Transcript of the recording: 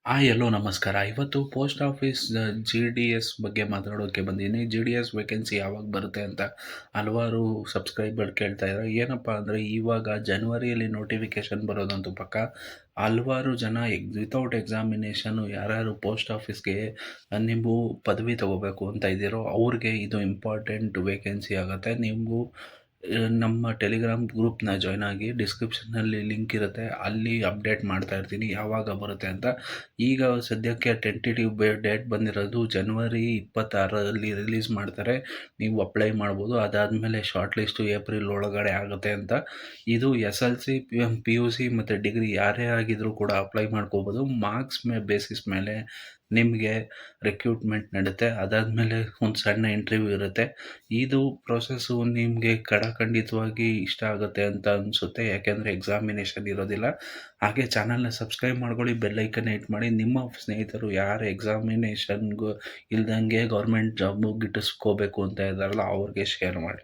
ಎಲ್ಲೋ ನಮಸ್ಕಾರ. ಇವತ್ತು post office ಜಿ.ಡಿ.ಎಸ್ ಬಗ್ಗೆ ಮಾತಾಡೋಕ್ಕೆ ಬಂದಿದ್ದೀನಿ. ಜಿ.ಡಿ.ಎಸ್ ವೇಕೆನ್ಸಿ ಯಾವಾಗ ಬರುತ್ತೆ ಅಂತ ಹಲವಾರು ಸಬ್ಸ್ಕ್ರೈಬರ್ ಕೇಳ್ತಾ ಇದ್ದಾರೆ. ಏನಪ್ಪ ಅಂದರೆ ಇವಾಗ ಜನವರಿಯಲ್ಲಿ ನೋಟಿಫಿಕೇಷನ್ ಬರೋದಂತೂ ಪಕ್ಕಾ. ಹಲವಾರು ಜನ ವಿತೌಟ್ ಎಕ್ಸಾಮಿನೇಷನ್ನು ಯಾರ್ಯಾರು ಪೋಸ್ಟ್ ಆಫೀಸ್‌ಗೆ ನೀವು ಪದವಿ ತಗೋಬೇಕು ಅಂತ ಇದ್ದೀರೋ ಅವ್ರಿಗೆ ಇದು ಇಂಪಾರ್ಟೆಂಟ್ ವೇಕೆನ್ಸಿ ಆಗುತ್ತೆ. ನೀವು ನಮ್ಮ ಟೆಲಿಗ್ರಾಮ್ ಗ್ರೂಪ್‌ನ ಜಾಯ್ನ್ ಆಗಿ ಡಿಸ್ಕ್ರಿಪ್ಷನ್ನಲ್ಲಿ ಲಿಂಕ್ ಇರುತ್ತೆ. ಅಲ್ಲಿ ಅಪ್ಡೇಟ್ ಮಾಡ್ತಾ ಇರ್ತೀನಿ ಯಾವಾಗ ಬರುತ್ತೆ ಅಂತ. ಈಗ ಸದ್ಯಕ್ಕೆ ಟೆಂಟೇಟಿವ್ ಡೇಟ್ ಬಂದಿರೋದು ಜನವರಿ 26ರಲ್ಲಿ ರಿಲೀಸ್ ಮಾಡ್ತಾರೆ. ನೀವು ಅಪ್ಲೈ ಮಾಡ್ಬೋದು. ಅದಾದಮೇಲೆ ಶಾರ್ಟ್ ಲಿಸ್ಟು ಏಪ್ರಿಲ್ ಒಳಗಡೆ ಆಗುತ್ತೆ ಅಂತ. ಇದು ಎಸ್-ಎಲ್-ಸಿ, ಪಿ-ಯು-ಸಿ ಮತ್ತು ಡಿಗ್ರಿ ಯಾರೇ ಆಗಿದ್ರೂ ಕೂಡ ಅಪ್ಲೈ ಮಾಡ್ಕೋಬೋದು. ಮಾರ್ಕ್ಸ್ ಬೇಸಿಸ್ ಮೇಲೆ ನಿಮಗೆ ರಿಕ್ರೂಟ್ಮೆಂಟ್ ನಡುತ್ತೆ. ಅದಾದಮೇಲೆ ಒಂದು ಸಣ್ಣ ಇಂಟರ್ವ್ಯೂ ಇರುತ್ತೆ. ಇದು ಪ್ರೊಸೆಸ್ಸು ನಿಮಗೆ ಖಂಡಿತವಾಗಿ ಇಷ್ಟ ಆಗುತ್ತೆ ಅಂತ ಅನಿಸುತ್ತೆ. ಯಾಕೆಂದರೆ ಎಕ್ಸಾಮಿನೇಷನ್ ಇರೋದಿಲ್ಲ. ಹಾಗೆ ಚಾನಲ್ನ ಸಬ್ಸ್ಕ್ರೈಬ್ ಮಾಡ್ಕೊಳ್ಳಿ, ಬೆಲ್ ಐಕನ್ ಹಿಟ್ ಮಾಡಿ. ನಿಮ್ಮ ಸ್ನೇಹಿತರು ಯಾರು ಎಕ್ಸಾಮಿನೇಷನ್ಗೂ ಇಲ್ದಂಗೆ ಗೌರ್ಮೆಂಟ್ ಜಾಬು ಗಿಟ್ಟಿಸ್ಕೋಬೇಕು ಅಂತ ಇದ್ದಾರಲ್ಲ ಅವ್ರಿಗೆ ಶೇರ್ ಮಾಡಿ.